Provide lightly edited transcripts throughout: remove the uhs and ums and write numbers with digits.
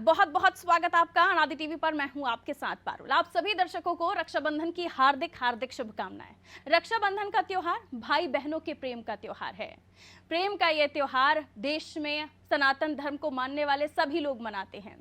बहुत बहुत स्वागत आपका अनादि टीवी पर। मैं हूं आपके साथ पारुल। आप सभी दर्शकों को रक्षाबंधन की हार्दिक हार्दिक शुभकामनाएं। रक्षाबंधन का त्योहार भाई बहनों के प्रेम का त्योहार है। प्रेम का ये त्योहार देश में सनातन धर्म को मानने वाले सभी लोग मनाते हैं।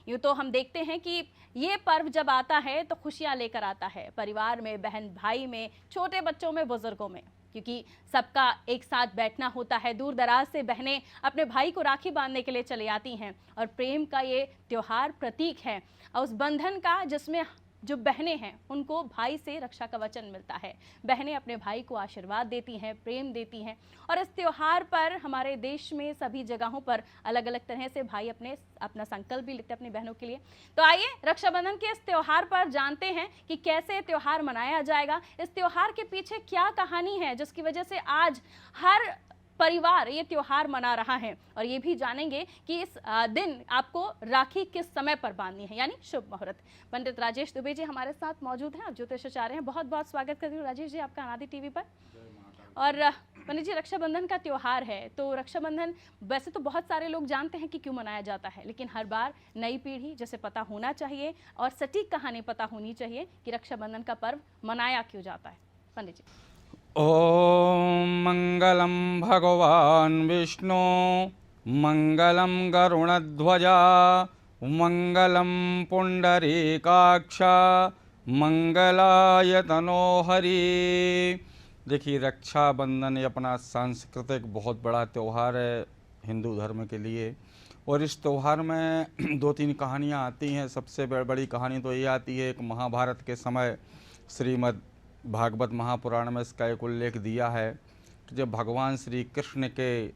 यूँ तो हम देखते हैं कि ये पर्व जब आता है तो खुशियां लेकर आता है, परिवार में, बहन भाई में, छोटे बच्चों में, बुजुर्गों में, क्योंकि सबका एक साथ बैठना होता है। दूर दराज से बहनें अपने भाई को राखी बांधने के लिए चली आती हैं और प्रेम का ये त्योहार प्रतीक है और उस बंधन का जिसमें जो बहनें हैं उनको भाई से रक्षा का वचन मिलता है। बहनें अपने भाई को आशीर्वाद देती हैं, प्रेम देती हैं और इस त्योहार पर हमारे देश में सभी जगहों पर अलग अलग तरह से भाई अपना संकल्प भी लेते हैं अपनी बहनों के लिए। तो आइए रक्षाबंधन के इस त्योहार पर जानते हैं कि कैसे त्योहार मनाया जाएगा, इस त्योहार के पीछे क्या कहानी है जिसकी वजह से आज हर परिवार ये त्योहार मना रहा है। और ये भी जानेंगे कि इस दिन आपको राखी किस समय पर बांधनी है, यानी शुभ मुहूर्त। पंडित राजेश दुबे जी हमारे साथ मौजूद हैं, आप ज्योतिषाचार्य हैं। बहुत बहुत स्वागत करती हूँ राजेश जी आपका अनादि टीवी पर। और पंडित जी, रक्षाबंधन का त्योहार है, तो रक्षाबंधन वैसे तो बहुत सारे लोग जानते हैं कि क्यों मनाया जाता है, लेकिन हर बार नई पीढ़ी जिसे पता होना चाहिए और सटीक कहानी पता होनी चाहिए कि रक्षाबंधन का पर्व मनाया क्यों जाता है। पंडित जी। ओम मंगलम भगवान विष्णु मंगलम गरुणध्वजा मंगलम पुंडरीकाक्ष मंगलाय तनोहरि। देखिए, रक्षाबंधन ये अपना सांस्कृतिक बहुत बड़ा त्यौहार है हिंदू धर्म के लिए। और इस त्यौहार में दो तीन कहानियाँ आती हैं। सबसे बड़ी कहानी तो ये आती है, एक महाभारत के समय श्रीमद् भागवत महापुराण में इसका एक उल्लेख दिया है कि जब भगवान श्री कृष्ण के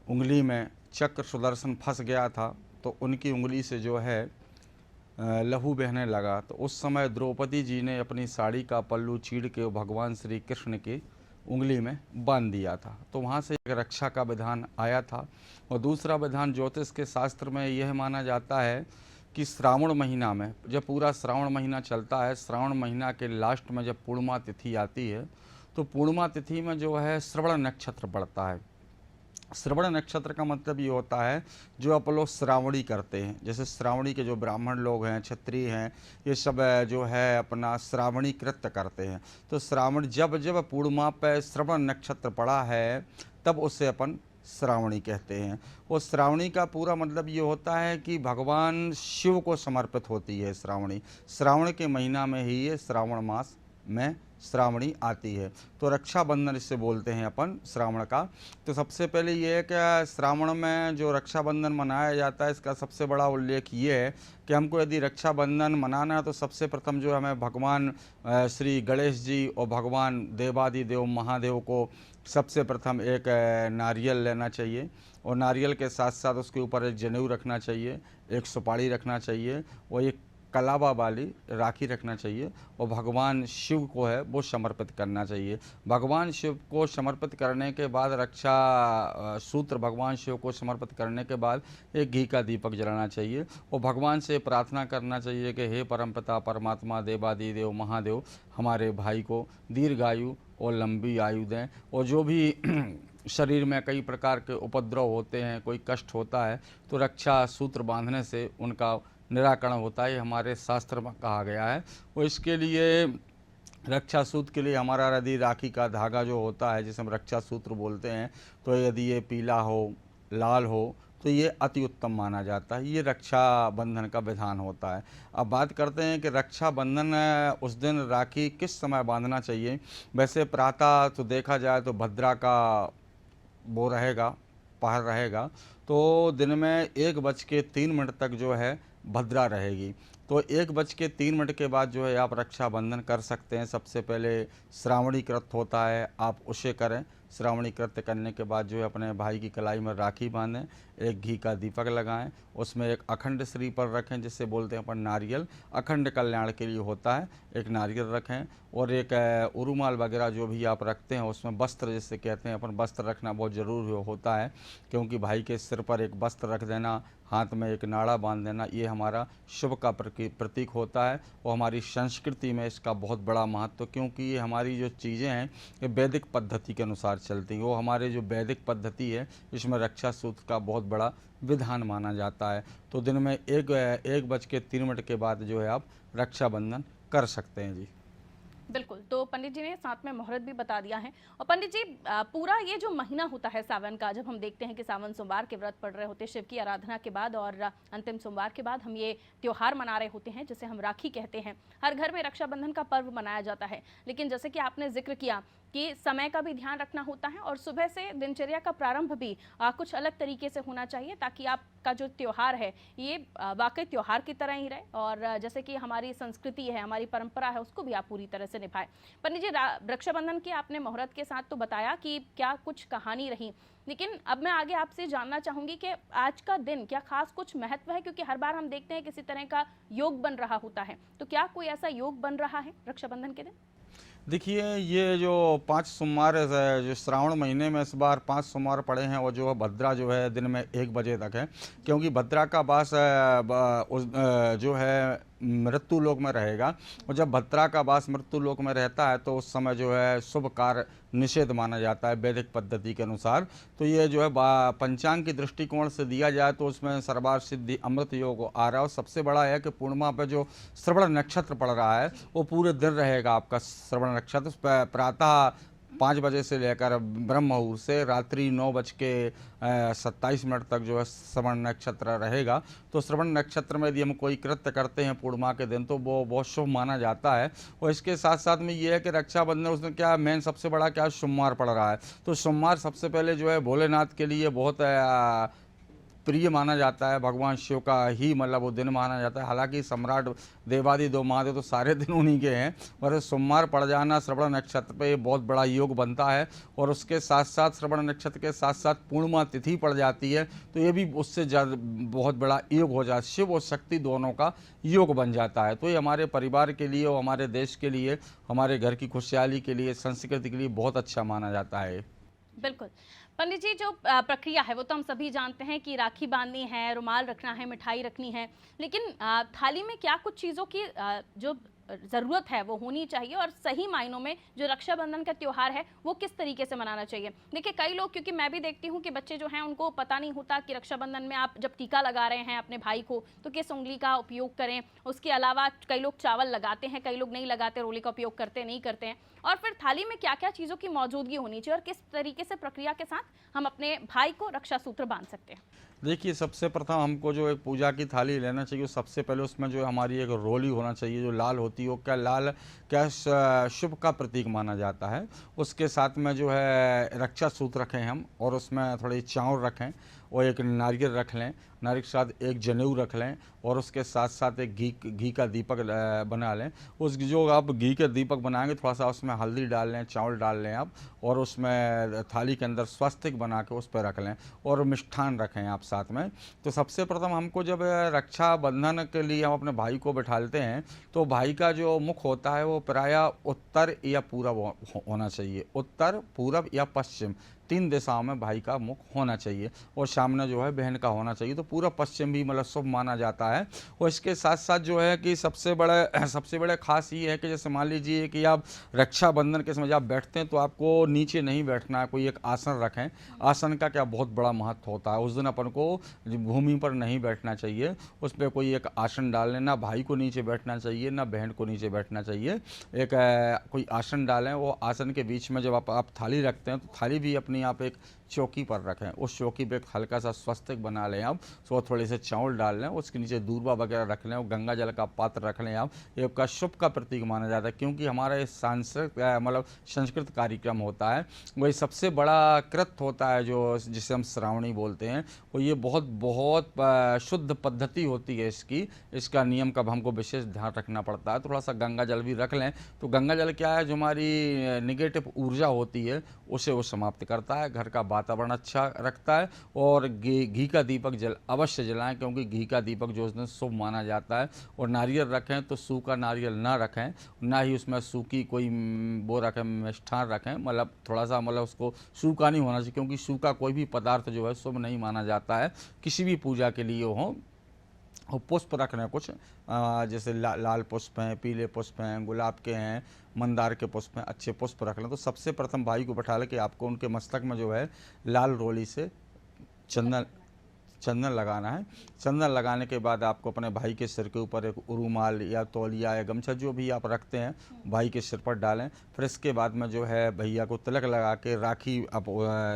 उंगली में चक्र सुदर्शन फंस गया था तो उनकी उंगली से जो है लहू बहने लगा, तो उस समय द्रौपदी जी ने अपनी साड़ी का पल्लू चीर के भगवान श्री कृष्ण की उंगली में बांध दिया था। तो वहाँ से एक रक्षा का विधान आया था। और दूसरा विधान ज्योतिष के शास्त्र में यह माना जाता है कि श्रावण महीना में, जब पूरा श्रावण महीना चलता है, श्रावण महीना के लास्ट में जब पूर्णिमा तिथि आती है तो पूर्णिमा तिथि में जो है श्रवण नक्षत्र पड़ता है। श्रवण नक्षत्र का मतलब ये होता है जो आप लोग श्रावणी करते हैं, जैसे श्रावणी के जो ब्राह्मण लोग हैं, क्षत्रिय हैं, ये सब जो है अपना श्रावणी कृत्य करते हैं। तो श्रावण जब जब पूर्णिमा पे श्रवण नक्षत्र पड़ा है तब उसे अपन श्रावणी कहते हैं। और श्रावणी का पूरा मतलब ये होता है कि भगवान शिव को समर्पित होती है श्रावणी। श्रावण के महीना में ही ये श्रावण मास में श्रावणी आती है। तो रक्षाबंधन इससे बोलते हैं अपन श्रावण का। तो सबसे पहले ये है कि श्रावण में जो रक्षाबंधन मनाया जाता है, इसका सबसे बड़ा उल्लेख ये है कि हमको यदि रक्षाबंधन मनाना है तो सबसे प्रथम जो हमें भगवान श्री गणेश जी और भगवान देवादिदेव महादेव को सबसे प्रथम एक नारियल लेना चाहिए और नारियल के साथ साथ उसके ऊपर एक जनेऊ रखना चाहिए, एक सुपारी रखना चाहिए और एक कलावा वाली राखी रखना चाहिए और भगवान शिव को है वो समर्पित करना चाहिए। भगवान शिव को समर्पित करने के बाद रक्षा सूत्र भगवान शिव को समर्पित करने के बाद एक घी का दीपक जलाना चाहिए और भगवान से प्रार्थना करना चाहिए कि हे परमपिता परमात्मा देवादिदेव महादेव हमारे भाई को दीर्घायु और लंबी आयु दें। और जो भी शरीर में कई प्रकार के उपद्रव होते हैं, कोई कष्ट होता है, तो रक्षा सूत्र बांधने से उनका निराकरण होता है, हमारे शास्त्र में कहा गया है। और इसके लिए रक्षा सूत्र के लिए हमारा यदि राखी का धागा जो होता है जिसे हम रक्षा सूत्र बोलते हैं, तो यदि ये पीला हो, लाल हो तो ये अति उत्तम माना जाता है। ये रक्षाबंधन का विधान होता है। अब बात करते हैं कि रक्षाबंधन उस दिन राखी किस समय बांधना चाहिए। वैसे प्रातः तो देखा जाए तो भद्रा का वो रहेगा, पहर रहेगा, तो दिन में 1:03 तक जो है भद्रा रहेगी। तो 1:03 के बाद जो है आप रक्षाबंधन कर सकते हैं। सबसे पहले श्रावणी कृत होता है, आप उसे करें। श्रावणी कृत्य करने के बाद जो है अपने भाई की कलाई में राखी बांधें, एक घी का दीपक लगाएं, उसमें एक अखंड श्री पर रखें जिससे बोलते हैं अपन नारियल, अखंड कल्याण के लिए होता है, एक नारियल रखें और एक उरुमाल वगैरह जो भी आप रखते हैं उसमें वस्त्र जिससे कहते हैं अपन, वस्त्र रखना बहुत ज़रूरी होता है क्योंकि भाई के सिर पर एक वस्त्र रख देना, हाथ में एक नाड़ा बांध देना, ये हमारा शुभ का प्रतीक होता है। और हमारी संस्कृति में इसका बहुत बड़ा महत्व, क्योंकि ये हमारी जो चीज़ें हैं ये वैदिक पद्धति के अनुसार चलती हैं। वो हमारे जो वैदिक पद्धति है इसमें रक्षा सूत्र का बहुत बड़ा विधान माना जाता है। तो दिन में 1:03 के बाद जो है आप रक्षाबंधन कर सकते हैं जी। बिल्कुल, तो पंडित जी ने साथ में मुहूर्त भी बता दिया है। और पंडित जी, पूरा ये जो महीना होता है सावन का, जब हम देखते हैं कि सावन सोमवार के व्रत पड़ रहे होते हैं शिव की आराधना के बाद, और अंतिम सोमवार के बाद हम ये त्योहार मना रहे होते हैं जिसे हम राखी कहते हैं। हर घर में रक्षाबंधन का पर्व मनाया जाता है, लेकिन जैसे कि आपने जिक्र किया कि समय का भी ध्यान रखना होता है और सुबह से दिनचर्या का प्रारंभ भी कुछ अलग तरीके से होना चाहिए, ताकि आपका जो त्योहार है ये वाकई त्योहार की तरह ही रहे, और जैसे कि हमारी संस्कृति है, हमारी परंपरा है, उसको भी आप पूरी तरह से निभाएं। पंडित जी, रक्षाबंधन की आपने मुहूर्त के साथ तो बताया कि क्या कुछ कहानी रही, लेकिन अब मैं आगे आपसे जानना चाहूंगी कि आज का दिन क्या खास कुछ महत्व है, क्योंकि हर बार हम देखते हैं किसी तरह का योग बन रहा होता है, तो क्या कोई ऐसा योग बन रहा है रक्षाबंधन के दिन? देखिए, ये जो 5 सोमवार जो श्रावण महीने में इस बार 5 सोमवार पड़े हैं, और जो है भद्रा जो है दिन में 1 बजे तक है, क्योंकि भद्रा का वास जो है मृत्यु लोक में रहेगा। और जब भद्रा का वास मृत्यु लोक में रहता है तो उस समय जो है शुभ कार्य निषेध माना जाता है वैदिक पद्धति के अनुसार। तो ये जो है पंचांग की दृष्टिकोण से दिया जाए तो उसमें सर्वार्थ सिद्धि अमृत योग आ रहा है। और सबसे बड़ा है कि पूर्णिमा पे जो श्रवण नक्षत्र पड़ रहा है वो पूरे दिन रहेगा आपका श्रवण नक्षत्र। प्रातः 5 बजे से लेकर ब्रह्म मुहूर्त से रात्रि 9:27 तक जो है श्रवण नक्षत्र रहेगा। तो श्रवण नक्षत्र में यदि हम कोई कृत्य करते हैं पूर्णिमा के दिन तो वो बहुत शुभ माना जाता है। और इसके साथ साथ में ये है कि रक्षाबंधन उसमें क्या मेन सबसे बड़ा क्या सोमवार पड़ रहा है। तो सोमवार सबसे पहले जो है भोलेनाथ के लिए बहुत प्रिय माना जाता है, भगवान शिव का ही मतलब वो दिन माना जाता है। हालांकि सम्राट देवादि दो महादेव तो सारे दिन उन्हीं के हैं, पर सोमवार पड़ जाना श्रवण नक्षत्र पे बहुत बड़ा योग बनता है। और उसके साथ साथ श्रवण नक्षत्र के साथ साथ पूर्णिमा तिथि पड़ जाती है तो ये भी उससे बहुत बड़ा योग हो जाता है। शिव और शक्ति दोनों का योग बन जाता है। तो ये हमारे परिवार के लिए और हमारे देश के लिए, हमारे घर की खुशहाली के लिए, संस्कृति के लिए बहुत अच्छा माना जाता है। बिल्कुल पंडित जी, जो प्रक्रिया है वो तो हम सभी जानते हैं कि राखी बांधनी है, रुमाल रखना है, मिठाई रखनी है, लेकिन थाली में क्या कुछ चीज़ों की जो ज़रूरत है वो होनी चाहिए, और सही मायनों में जो रक्षाबंधन का त्यौहार है वो किस तरीके से मनाना चाहिए? देखिए, कई लोग, क्योंकि मैं भी देखती हूँ कि बच्चे जो हैं उनको पता नहीं होता कि रक्षाबंधन में आप जब टीका लगा रहे हैं अपने भाई को तो किस उंगली का उपयोग करें। उसके अलावा कई लोग चावल लगाते हैं, कई लोग नहीं लगाते, रोली का उपयोग करते नहीं करते हैं। और फिर थाली में क्या क्या चीज़ों की मौजूदगी होनी चाहिए और किस तरीके से प्रक्रिया के साथ हम अपने भाई को रक्षा सूत्र बांध सकते हैं? देखिए, सबसे प्रथम हमको जो एक पूजा की थाली लेना चाहिए, सबसे पहले उसमें जो हमारी एक रोली होना चाहिए जो लाल होती है। वो क्या लाल क्या शुभ का प्रतीक माना जाता है। उसके साथ में जो है रक्षा सूत्र रखें हम, और उसमें थोड़ी चावल रखें और एक नारियल रख लें, नारियल के साथ एक जनेऊ रख लें, और उसके साथ साथ एक घी का दीपक बना लें। उस जो आप घी का दीपक बनाएंगे थोड़ा सा उसमें हल्दी डाल लें, चावल डाल लें आप, और उसमें थाली के अंदर स्वस्तिक बना के उस पर रख लें, और मिष्ठान रखें आप साथ में। तो सबसे प्रथम हमको जब रक्षाबंधन के लिए हम अपने भाई को बिठालते हैं तो भाई का जो मुख होता है वो प्रायः उत्तर या पूरब होना चाहिए। उत्तर, पूरब या पश्चिम 3 दिशाओं में भाई का मुख होना चाहिए, और सामने जो है बहन का होना चाहिए। तो पूरा पश्चिम भी मतलब शुभ माना जाता है। और इसके साथ साथ जो है कि सबसे बड़े खास ये है कि जैसे मान लीजिए कि आप रक्षाबंधन के समय जब आप बैठते हैं तो आपको नीचे नहीं बैठना है, कोई एक आसन रखें। आसन का क्या बहुत बड़ा महत्व होता है। उस दिन अपन को भूमि पर नहीं बैठना चाहिए, उस पर कोई एक आसन डाल लें। ना भाई को नीचे बैठना चाहिए, ना बहन को नीचे बैठना चाहिए। एक कोई आसन डालें, वो आसन के बीच में जब आप थाली रखते हैं तो थाली भी अपनी आप एक चौकी पर रखें। उस चौकी पे एक हल्का सा स्वस्तिक बना लें आप, उसको थोड़े से चावल डाल लें, उसके नीचे दूर्वा वगैरह रख लें, और गंगा जल का पात्र रख लें आप। ये आपका शुभ का प्रतीक माना जाता है, क्योंकि हमारा ये मतलब संस्कृत कार्यक्रम होता है। वही सबसे बड़ा कृत होता है जो जिसे हम श्रावणी बोलते हैं। वो ये बहुत बहुत शुद्ध पद्धति होती है इसका नियम का हमको विशेष ध्यान रखना पड़ता है। थोड़ा सा गंगा जल भी रख लें। तो गंगा जल क्या है, जो हमारी निगेटिव ऊर्जा होती है उसे वो समाप्त करता है, घर का वातावरण अच्छा रखता है। और घी का दीपक अवश्य जलाएं, क्योंकि घी का दीपक जो उस दिन शुभ माना जाता है। और नारियल रखें तो सूखा नारियल ना रखें, ना ही उसमें सूखी कोई वो रखें, मिष्ठान रखें। मतलब थोड़ा सा मतलब उसको सूखा नहीं होना चाहिए, क्योंकि सूखा कोई भी पदार्थ जो है शुभ नहीं माना जाता है किसी भी पूजा के लिए हो। और पुष्प रख रहे हैं कुछ, जैसे लाल पुष्प हैं, पीले पुष्प हैं, गुलाब के हैं, मंदार के पुष्प हैं, अच्छे पुष्प रख लें। तो सबसे प्रथम भाई को बैठा लें कि आपको उनके मस्तक में जो है लाल रोली से चंदन चंदन लगाना है। चंदन लगाने के बाद आपको अपने भाई के सिर के ऊपर एक रूमाल या तौलिया या गमछा जो भी आप रखते हैं भाई के सिर पर डालें। फिर इसके बाद में जो है भैया को तिलक लगा के राखी आप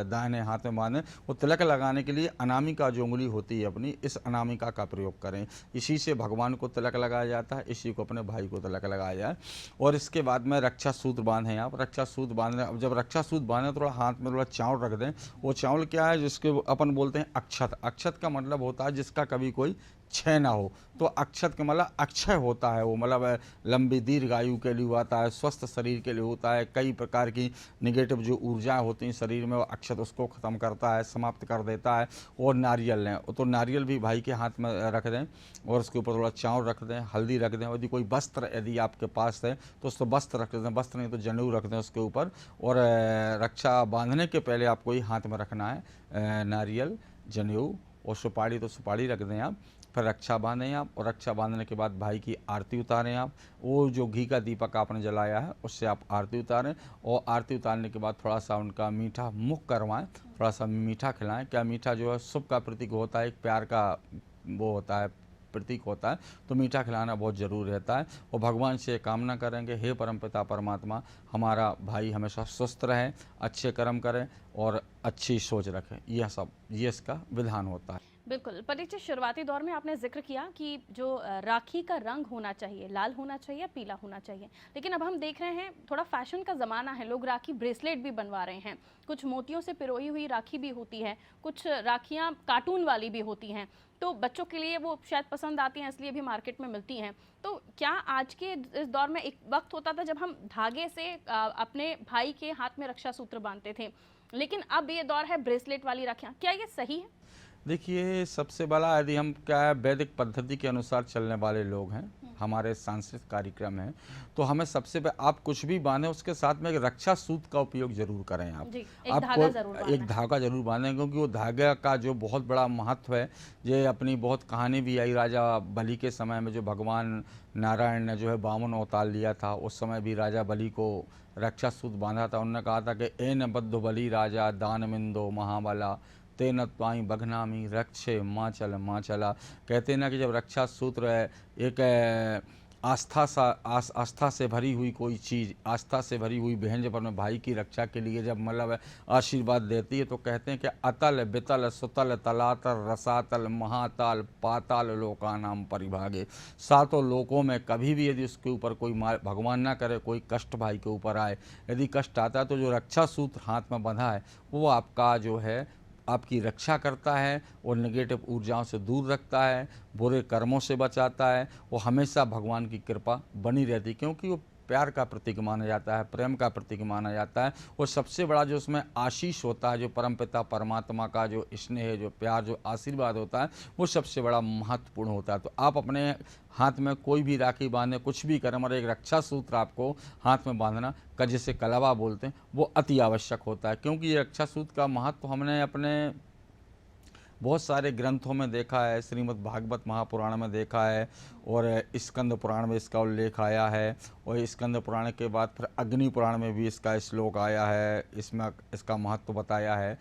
दाहिने हाथ में बांधें। वो तिलक लगाने के लिए अनामिका जो उंगली होती है अपनी, इस अनामिका का प्रयोग करें। इसी से भगवान को तिलक लगाया जाता है, इसी को अपने भाई को तिलक लगाया जाए। और इसके बाद में रक्षा सूत्र बांधें आप। रक्षा सूत्र बांधें, अब जब रक्षा सूत्र बांधें थोड़ा हाथ में थोड़ा चावल रख दें। वो चावल क्या है, जिसके अपन बोलते हैं अक्षत। अक्षत का मतलब होता है जिसका कभी कोई क्षय ना हो। तो अक्षत का मतलब अक्षय होता है, वो मतलब लंबी दीर्घ आयु के लिए होता है, स्वस्थ शरीर के लिए होता है। कई प्रकार की निगेटिव जो ऊर्जा होती हैं शरीर में, वो अक्षत उसको ख़त्म करता है, समाप्त कर देता है। और नारियल लें, तो नारियल भी भाई के हाथ में रख दें और उसके ऊपर थोड़ा चावल रख दें, हल्दी रख दें। यदि कोई वस्त्र यदि आपके पास है तो उसको वस्त्र रख दें, वस्त्र नहीं तो जनेऊ रख दें उसके ऊपर। और रक्षा बांधने के पहले आपको ही हाथ में रखना है नारियल, जनेऊ और सुपारी, तो सुपारी रख दें आप। फिर रक्षा बांधें आप, और रक्षा बांधने के बाद भाई की आरती उतारें आप। वो जो घी का दीपक आपने जलाया है उससे आप आरती उतारें, और आरती उतारने के बाद थोड़ा सा उनका मीठा मुख करवाएं, थोड़ा सा मीठा खिलाएं। क्या मीठा जो है शुभ का प्रतीक होता है, एक प्यार का वो होता है, प्रतीक होता है। तो मीठा खिलाना बहुत ज़रूरी रहता है। और भगवान से कामना करेंगे, हे परमपिता परमात्मा, हमारा भाई हमेशा स्वस्थ रहे, अच्छे कर्म करें और अच्छी सोच रखें। ये इसका विधान होता है। बिल्कुल। परिचय शुरुआती दौर में आपने जिक्र किया कि जो राखी का रंग होना चाहिए, लाल होना चाहिए, पीला होना चाहिए, लेकिन अब हम देख रहे हैं थोड़ा फैशन का ज़माना है, लोग राखी ब्रेसलेट भी बनवा रहे हैं। कुछ मोतियों से पिरोई हुई राखी भी होती है, कुछ राखियाँ कार्टून वाली भी होती हैं। तो बच्चों के लिए वो शायद पसंद आती हैं, इसलिए भी मार्केट में मिलती हैं। तो क्या आज के इस दौर में, एक वक्त होता था जब हम धागे से अपने भाई के हाथ में रक्षा सूत्र बांधते थे, लेकिन अब ये दौर है ब्रेसलेट वाली राखियाँ, क्या ये सही है? देखिए, सबसे बड़ा यदि हम क्या है वैदिक पद्धति के अनुसार चलने वाले लोग हैं, हमारे सांस्कृतिक कार्यक्रम हैं, तो हमें सबसे आप कुछ भी बांधें उसके साथ में एक रक्षा सूत्र का उपयोग जरूर करें आप। जी, एक आपको धागा जरूर एक बांधना है। धागा जरूर बांधें, क्योंकि वो धागा का जो बहुत बड़ा महत्व है। ये अपनी बहुत कहानी भी आई राजा बलि के समय में, जो भगवान नारायण ने जो है 52 अवतार लिया था, उस समय भी राजा बलि को रक्षा सूत्र बांधा था। उन्होंने कहा था कि एन बद्ध बलि राजा दानमिंदो महाबला तेन त्वाई बघनामी रक्षे माँ चला। कहते हैं ना कि जब रक्षा सूत्र है एक आस्था से भरी हुई कोई चीज़, आस्था से भरी हुई बहन जब अपने भाई की रक्षा के लिए जब मतलब आशीर्वाद देती है, तो कहते हैं कि अतल बितल सुतल तलातल रसातल महातल पाताल लोकानाम परिभागे। सातों लोकों में कभी भी यदि उसके ऊपर कोई भगवान ना करे कोई कष्ट भाई के ऊपर आए, यदि कष्ट आता है तो जो रक्षा सूत्र हाथ में बंधा है वो आपका जो है आपकी रक्षा करता है और नेगेटिव ऊर्जाओं से दूर रखता है, बुरे कर्मों से बचाता है। वो हमेशा भगवान की कृपा बनी रहती है, क्योंकि वो प्यार का प्रतीक माना जाता है, प्रेम का प्रतीक माना जाता है। और सबसे बड़ा जो उसमें आशीष होता है, जो परमपिता परमात्मा का जो स्नेह, जो प्यार, जो आशीर्वाद होता है, वो सबसे बड़ा महत्वपूर्ण होता है। तो आप अपने हाथ में कोई भी राखी बांधें, कुछ भी करें, और एक रक्षा सूत्र आपको हाथ में बांधना का जिसे कलावा बोलते हैं, वो अति आवश्यक होता है। क्योंकि ये रक्षा सूत्र का महत्व हमने अपने बहुत सारे ग्रंथों में देखा है, श्रीमद् भागवत महापुराण में देखा है, और स्कंद पुराण में इसका उल्लेख आया है, और स्कंद पुराण के बाद फिर अग्नि पुराण में भी इसका श्लोक आया है, इसमें इसका महत्व बताया है।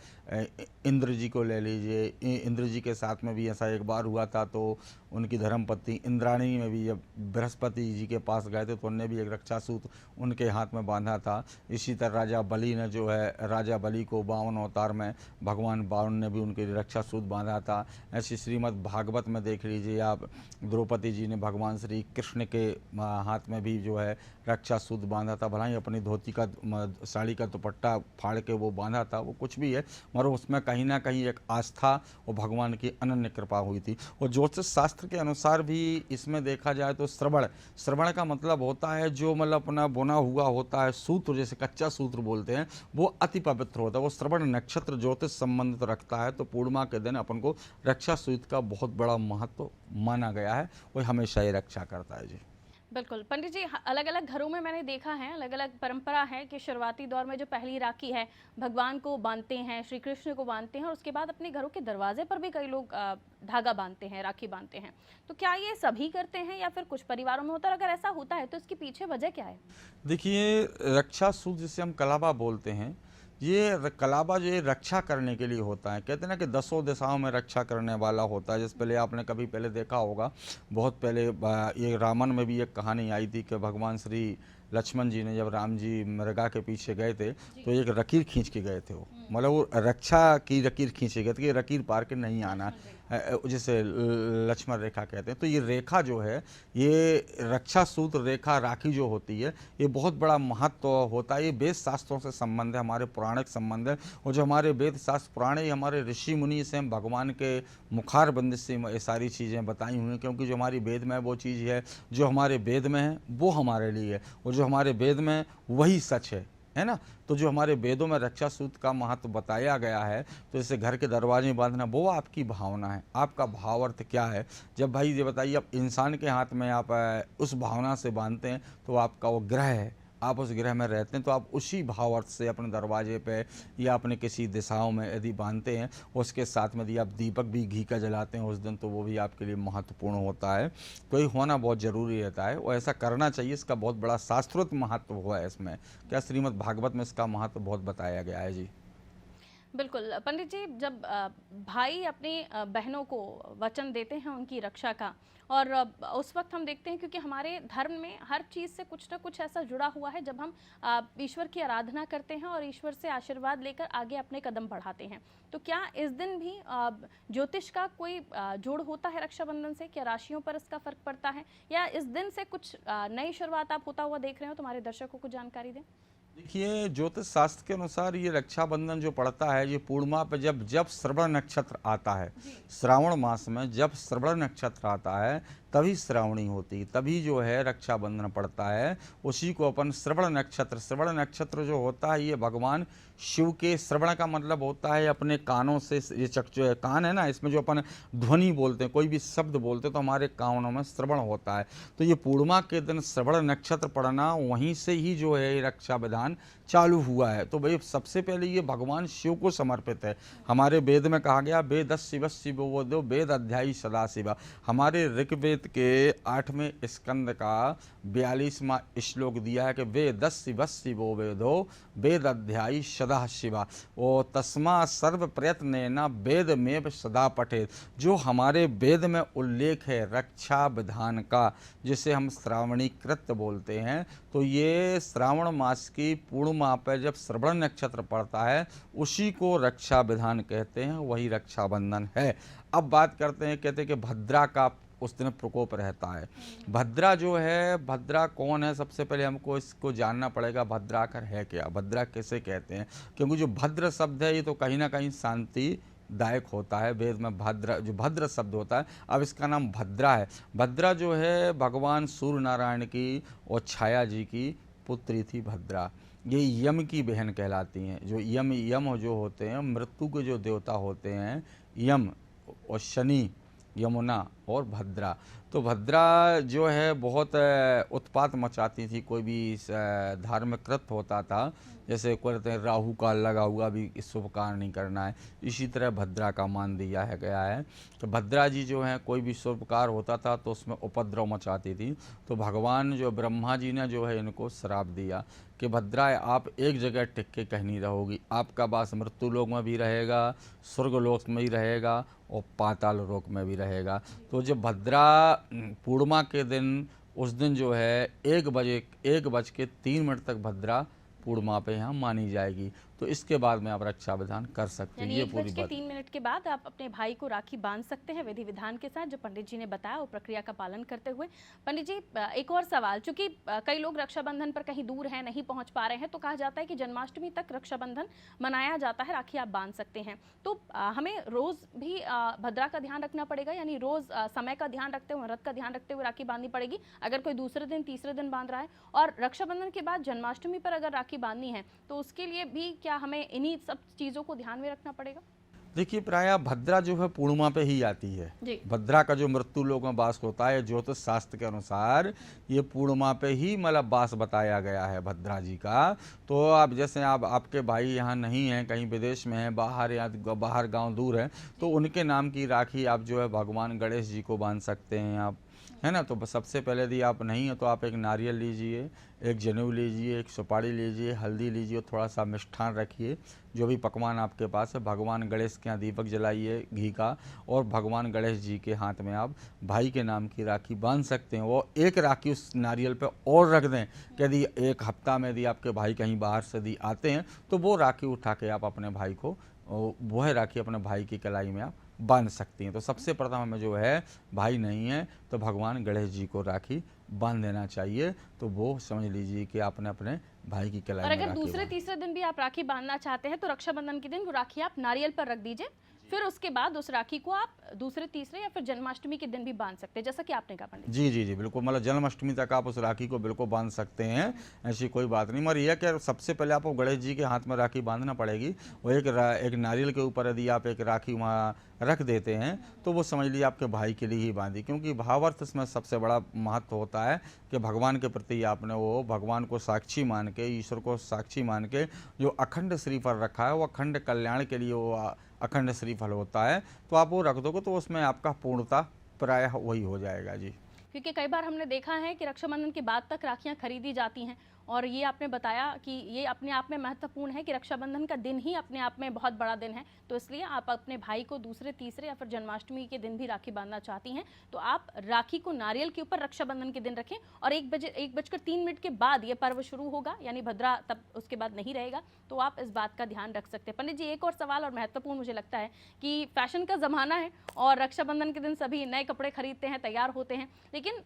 इंद्र जी को ले लीजिए, इंद्र जी के साथ में भी ऐसा एक बार हुआ था। तो उनकी धर्मपत्नी इंद्राणी में भी जब बृहस्पति जी के पास गए थे तो उनने भी एक रक्षा सूत्र उनके हाथ में बांधा था। इसी तरह राजा बलि ने जो है, राजा बलि को 52 अवतार में भगवान वारुण ने भी उनके रक्षा सूत्र बांधा था। ऐसी श्रीमद् भागवत में देख लीजिए आप, द्रौपदी जी ने भगवान श्री कृष्ण के हाथ में भी जो है रक्षा सूत्र बांधा था। भला ही अपनी धोती का साड़ी का दुपट्टा फाड़ के वो बांधा था, वो कुछ भी है, मगर उसमें कहीं ना कहीं एक आस्था और भगवान की अनन्य कृपा हुई थी। और ज्योतिष शास्त्र के अनुसार भी इसमें देखा जाए तो श्रवण का मतलब होता है जो मतलब अपना बुना हुआ होता है सूत्र, जैसे कच्चा सूत्र बोलते हैं, वो अति पवित्र होता है। वो श्रवण नक्षत्र ज्योतिष संबंधित रखता है। तो पूर्णिमा के दिन अपन को रक्षा सूत्र का बहुत बड़ा महत्व माना गया है, वो हमेशा ये रक्षा करता है। जी बिल्कुल पंडित जी, अलग अलग घरों में मैंने देखा है, अलग अलग परंपरा है कि शुरुआती दौर में जो पहली राखी है भगवान को बांधते हैं, श्री कृष्ण को बांधते हैं, और उसके बाद अपने घरों के दरवाजे पर भी कई लोग धागा बांधते हैं, राखी बांधते हैं। तो क्या ये सभी करते हैं या फिर कुछ परिवारों में होता है? अगर ऐसा होता है तो इसके पीछे वजह क्या है? देखिए, रक्षा सूत्र जिसे हम कलाबा बोलते हैं, ये कलाबा जो ये रक्षा करने के लिए होता है। कहते हैं ना कि दसों दिशाओं में रक्षा करने वाला होता है। जैसे पहले आपने कभी पहले देखा होगा, बहुत पहले ये रामायण में भी एक कहानी आई थी कि भगवान श्री लक्ष्मण जी ने जब राम जी मृगा के पीछे गए थे तो एक लकीर खींच के गए थे। वो मतलब वो रक्षा की लकीर खींचे गए थे कि लकीर पार के नहीं आना, जिसे लक्ष्मण रेखा कहते हैं। तो ये रेखा जो है, ये रक्षा सूत्र रेखा राखी जो होती है, ये बहुत बड़ा महत्व होता है। ये वेद शास्त्रों से संबंध है, हमारे पौराणिक संबंध है। और जो हमारे वेद शास्त्र पुराने, हमारे ऋषि मुनि से हम भगवान के मुखार बंदिश से ये सारी चीज़ें बताई हुई हैं, क्योंकि जो हमारी वेद में वो चीज़ है, जो हमारे वेद में है वो हमारे लिए है, और जो हमारे वेद में है वही सच है ना। तो जो हमारे वेदों में रक्षा सूत्र का महत्व बताया गया है, तो जैसे घर के दरवाजे में बांधना, वो आपकी भावना है, आपका भाव अर्थ क्या है। जब भाई ये बताइए, अब इंसान के हाथ में आप उस भावना से बांधते हैं तो आपका वो ग्रह है, आप उस ग्रह में रहते हैं, तो आप उसी भाव अर्थ से अपने दरवाजे पे या अपने किसी दिशाओं में यदि बांधते हैं, उसके साथ में यदि आप दीपक भी घी का जलाते हैं उस दिन, तो वो भी आपके लिए महत्वपूर्ण होता है। तो ये होना बहुत ज़रूरी रहता है और ऐसा करना चाहिए। इसका बहुत बड़ा शास्त्रोक्त महत्व हुआ है इसमें। क्या श्रीमद् भागवत में इसका महत्व बहुत बताया गया है जी। बिल्कुल पंडित जी, जब भाई अपनी बहनों को वचन देते हैं उनकी रक्षा का, और उस वक्त हम देखते हैं, क्योंकि हमारे धर्म में हर चीज़ से कुछ ना कुछ ऐसा जुड़ा हुआ है, जब हम ईश्वर की आराधना करते हैं और ईश्वर से आशीर्वाद लेकर आगे अपने कदम बढ़ाते हैं, तो क्या इस दिन भी ज्योतिष का कोई जोड़ होता है रक्षाबंधन से? क्या राशियों पर इसका फर्क पड़ता है, या इस दिन से कुछ नई शुरुआत आप होता हुआ देख रहे हो? तुम्हारे दर्शकों को जानकारी दें। देखिए, ज्योतिष शास्त्र के अनुसार ये रक्षाबंधन जो पड़ता है, ये पूर्णिमा पे जब जब श्रवण नक्षत्र आता है, श्रावण मास में जब श्रवण नक्षत्र आता है तभी श्रावणी होती, तभी जो है रक्षाबंधन पड़ता है। उसी को अपन श्रवण नक्षत्र जो होता है, ये भगवान शिव के, श्रवण का मतलब होता है अपने कानों से, ये जो है कान है ना, इसमें जो अपन ध्वनि बोलते हैं, कोई भी शब्द बोलते हैं तो हमारे कानों में श्रवण होता है। तो ये पूर्णिमा के दिन श्रवण नक्षत्र पड़ना, वहीं से ही जो है ये रक्षा विधान चालू हुआ है। तो भाई सबसे पहले ये भगवान शिव को समर्पित है। हमारे वेद में कहा गया, वेद शिव शिवो दो वेद अध्यायी सदा शिवा। हमारे ऋग्वेद के 8वें स्कंद का 42वां श्लोक दिया है कि वेद शिव शिवो वेदो वेद अध्यायी सदा शिवा, ओ तस्मा सर्व प्रयत्न वेद में सदा पठेत। जो हमारे वेद में उल्लेख है रक्षा विधान का, जिसे हम श्रावणी कृत बोलते हैं, तो ये श्रावण मास की पूर्णिमा पर जब श्रवण नक्षत्र पड़ता है, उसी को रक्षा विधान कहते हैं, वही रक्षाबंधन है। अब बात करते हैं, कहते हैं कि भद्रा का उस दिन प्रकोप रहता है। भद्रा जो है, भद्रा कौन है? सबसे पहले हमको इसको जानना पड़ेगा, भद्रा आखिर है क्या, भद्रा किसे कहते हैं। क्योंकि जो भद्र शब्द है, ये तो कहीं ना कहीं शांति दायक होता है। वेद में भद्र, जो भद्र शब्द होता है, अब इसका नाम भद्रा है। भद्रा जो है भगवान सूर्य नारायण की और छाया जी की पुत्री थी भद्रा। ये यम की बहन कहलाती हैं। जो यम जो होते हैं, मृत्यु के जो देवता होते हैं, यम और शनि, यमुना और भद्रा। तो भद्रा जो है बहुत उत्पात मचाती थी। कोई भी धार्मिक कृत्य होता था, जैसे कहते हैं राहु काल लगा हुआ भी शुभ कार्य नहीं करना है, इसी तरह भद्रा का मान दिया है गया है। तो भद्रा जी जो है, कोई भी शुभ कार्य होता था तो उसमें उपद्रव मचाती थी। तो भगवान जो ब्रह्मा जी ने जो है इनको श्राप दिया कि भद्रा आप एक जगह टिक के कहीं नहीं रहोगी, आपका वास मृत्यु लोक में भी रहेगा, स्वर्ग लोक में भी रहेगा और पाताल लोक में भी रहेगा। तो जब भद्रा पूर्णिमा के दिन, उस दिन जो है 1:03 तक भद्रा पूर्णिमा पे यहाँ मानी जाएगी। तो इसके बाद में आप रक्षा विधान कर सकते हैं। ये पूरी बात। 1:03 के बाद आप अपने भाई को राखी बांध सकते हैं विधि विधान के साथ, जो पंडित जी ने बताया वो प्रक्रिया का पालन करते हुए। पंडित जी, एक और सवाल, चूंकि कई लोग रक्षाबंधन पर कहीं दूर हैं, नहीं पहुंच पा रहे हैं, तो कहा जाता है कि जन्माष्टमी तक रक्षाबंधन मनाया जाता है, राखी आप बांध सकते हैं। तो हमें रोज भी भद्रा का ध्यान रखना पड़ेगा, यानी रोज समय का ध्यान रखते हुए, मुहूर्त का ध्यान रखते हुए राखी बांधनी पड़ेगी, अगर कोई दूसरे दिन तीसरे दिन बांध रहा है? और रक्षाबंधन के बाद जन्माष्टमी पर अगर राखी बांधनी है, तो उसके लिए भी क्या हमें इन्हीं सब चीज़ों को ध्यान में रखना पड़ेगा? देखिए प्रायः भद्रा जो है पूर्णिमा पे ही आती है। जी। भद्रा का जो मृत्यु लोक में वास होता है ज्योतिष शास्त्र के अनुसार ये पूर्णिमा पे ही मतलब वास बताया गया है भद्रा जी का। तो आप जैसे आप आपके भाई यहाँ नहीं हैं, कहीं विदेश में हैं, बाहर या बाहर गांव दूर है, तो उनके नाम की राखी आप जो है भगवान गणेश जी को बांध सकते हैं आप, है ना। तो सबसे पहले यदि आप नहीं है तो आप एक नारियल लीजिए, एक जनेऊ लीजिए, एक सुपारी लीजिए, हल्दी लीजिए, थोड़ा सा मिष्ठान रखिए, जो भी पकवान आपके पास है, भगवान गणेश के यहाँ दीपक जलाइए घी का, और भगवान गणेश जी के हाथ में आप भाई के नाम की राखी बांध सकते हैं। वो एक राखी उस नारियल पे और रख दें कि यदि एक हफ्ता में यदि आपके भाई कहीं बाहर से यदि आते हैं तो वो राखी उठा के आप अपने भाई को, वह राखी अपने भाई की कलाई में आप बांध सकती हैं। तो सबसे प्रथम हमें जो है भाई नहीं है तो भगवान गणेश जी को राखी बांध देना चाहिए। तो वो समझ लीजिए कि आपने अपने भाई की कलाई और में अगर राखी दूसरे तीसरे दिन भी आप राखी बांधना चाहते हैं तो रक्षाबंधन के दिन वो राखी आप नारियल पर रख दीजिए, फिर उसके बाद उस राखी को आप दूसरे तीसरे या फिर जन्माष्टमी के दिन भी बांध सकते हैं, जैसा कि आपने कहा पंडित जी जी जी बिल्कुल, मतलब जन्माष्टमी तक आप उस राखी को बिल्कुल बांध सकते हैं, ऐसी कोई बात नहीं। मगर यह कि सबसे पहले आपको गणेश जी के हाथ में राखी बांधना पड़ेगी। वो एक नारियल के ऊपर यदि आप एक राखी वहाँ रख देते हैं तो वो समझ लीजिए आपके भाई के लिए ही बांधी, क्योंकि भावार्थ इसमें सबसे बड़ा महत्व होता है कि भगवान के प्रति आपने वो भगवान को साक्षी मान के, ईश्वर को साक्षी मान के जो अखंड श्रीफल रखा है वो अखंड कल्याण के लिए वो अखंड श्रीफल होता है। तो आप वो रख दोगे तो उसमें आपका पूर्णता प्रायः वही हो जाएगा जी। क्योंकि कई बार हमने देखा है कि रक्षाबंधन के बाद तक राखियां खरीदी जाती हैं, और ये आपने बताया कि ये अपने आप में महत्वपूर्ण है कि रक्षाबंधन का दिन ही अपने आप में बहुत बड़ा दिन है। तो इसलिए आप अपने भाई को दूसरे तीसरे या फिर जन्माष्टमी के दिन भी राखी बांधना चाहती हैं तो आप राखी को नारियल के ऊपर रक्षाबंधन के दिन रखें, और 1:03 के बाद ये पर्व शुरू होगा, यानी भद्रा तब उसके बाद नहीं रहेगा। तो आप इस बात का ध्यान रख सकते हैं। पंडित जी, एक और सवाल और महत्वपूर्ण मुझे लगता है कि फैशन का ज़माना है और रक्षाबंधन के दिन सभी नए कपड़े खरीदते हैं, तैयार होते हैं, लेकिन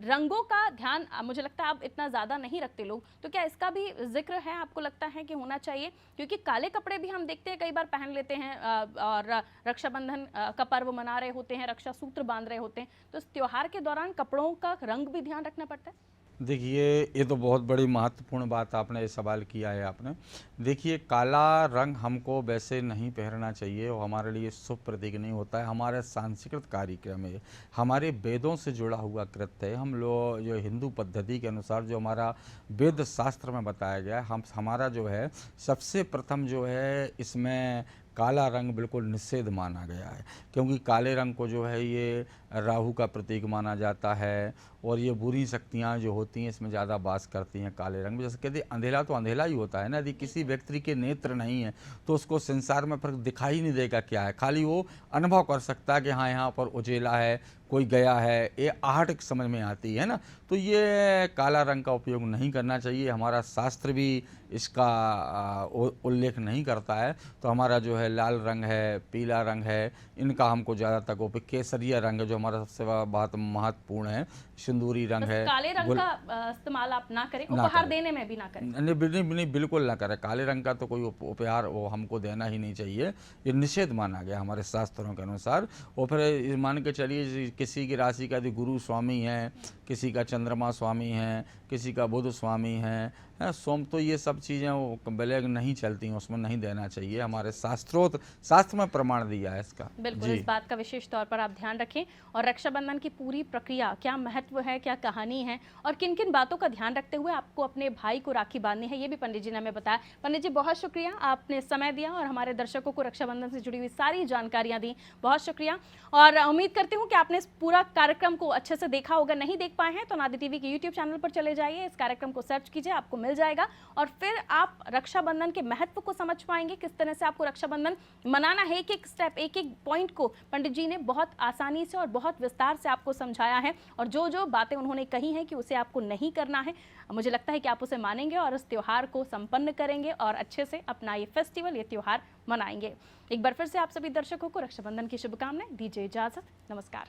रंगों का ध्यान मुझे लगता है आप इतना ज़्यादा नहीं रखते लोग। तो क्या इसका भी जिक्र है, आपको लगता है कि होना चाहिए? क्योंकि काले कपड़े भी हम देखते हैं कई बार पहन लेते हैं और रक्षाबंधन का पर्व मना रहे होते हैं, रक्षा सूत्र बांध रहे होते हैं, तो इस त्योहार के दौरान कपड़ों का रंग भी ध्यान रखना पड़ता है? देखिए ये तो बहुत बड़ी महत्वपूर्ण बात आपने ये सवाल किया है आपने। देखिए काला रंग हमको वैसे नहीं पहनना चाहिए और हमारे लिए शुभ प्रतीक नहीं होता है। हमारे सांस्कृतिक कार्यक्रम है, हमारे वेदों से जुड़ा हुआ कृत्य है। हम लोग जो हिंदू पद्धति के अनुसार जो हमारा वेद शास्त्र में बताया गया है, हमारा जो है सबसे प्रथम जो है इसमें काला रंग बिल्कुल निषेध माना गया है, क्योंकि काले रंग को जो है ये राहु का प्रतीक माना जाता है और ये बुरी शक्तियाँ जो होती हैं इसमें ज़्यादा वास करती हैं काले रंग में। जैसे कहते हैं अंधेरा तो अंधेरा ही होता है ना, यदि किसी व्यक्ति के नेत्र नहीं है तो उसको संसार में फर्क दिखाई नहीं देगा क्या है, खाली वो अनुभव कर सकता है कि हाँ यहाँ पर उजेला है, कोई गया है, ये आहट समझ में आती है ना। तो ये काला रंग का उपयोग नहीं करना चाहिए, हमारा शास्त्र भी इसका उल्लेख नहीं करता है। तो हमारा जो है लाल रंग है, पीला रंग है, इनका हमको ज़्यादातर उपयोग, केसरिया रंग है जो हमारा सबसे बहुत महत्वपूर्ण है, सिंदूरी रंग है। काले रंग का इस्तेमाल आप ना करें, उपहार देने में भी ना करें। नहीं बिल्कुल ना करें, काले रंग का तो कोई उपहार वो हमको देना ही नहीं चाहिए, ये निषेध माना गया हमारे शास्त्रों के अनुसार। और फिर मान के चलिए किसी की राशि का यदि गुरु स्वामी है, किसी का चंद्रमा स्वामी है, किसी का बुध स्वामी है, सोम, तो ये सब चीज़ें वो ब्लैक नहीं चलती हैं, उसमें नहीं देना चाहिए। हमारे शास्त्र में प्रमाण दिया है इसका। बिल्कुल, इस बात का विशेष तौर पर आप ध्यान रखें। और रक्षाबंधन की पूरी प्रक्रिया, क्या महत्व है, क्या कहानी है और किन किन बातों का ध्यान रखते हुए आपको अपने भाई को राखी बांधनी है, ये भी पंडित जी ने हमें बताया। पंडित जी बहुत शुक्रिया, आपने समय दिया और हमारे दर्शकों को रक्षाबंधन से जुड़ी हुई सारी जानकारियाँ दी, बहुत शुक्रिया। और उम्मीद करती हूँ कि आपने इस पूरा कार्यक्रम को अच्छे से देखा होगा। नहीं देख पाए हैं तो नादी टीवी के यूट्यूब चैनल पर चले जाइए, इस कार्यक्रम को सर्च कीजिए, आपको मिल जाएगा और फिर आप रक्षाबंधन के महत्व को समझ पाएंगे, किस तरह से आपको रक्षाबंधन मनाना है। एक एक स्टेप, एक एक पॉइंट को पंडित जी ने बहुत आसानी से और बहुत विस्तार से आपको समझाया है, और जो जो बातें उन्होंने कही हैं कि उसे आपको नहीं करना है, मुझे लगता है कि आप उसे मानेंगे और इस त्योहार को संपन्न करेंगे और अच्छे से अपना ये फेस्टिवल, ये त्योहार मनाएंगे। एक बार फिर से आप सभी दर्शकों को रक्षाबंधन की शुभकामनाएं, दीजिए इजाजत, नमस्कार।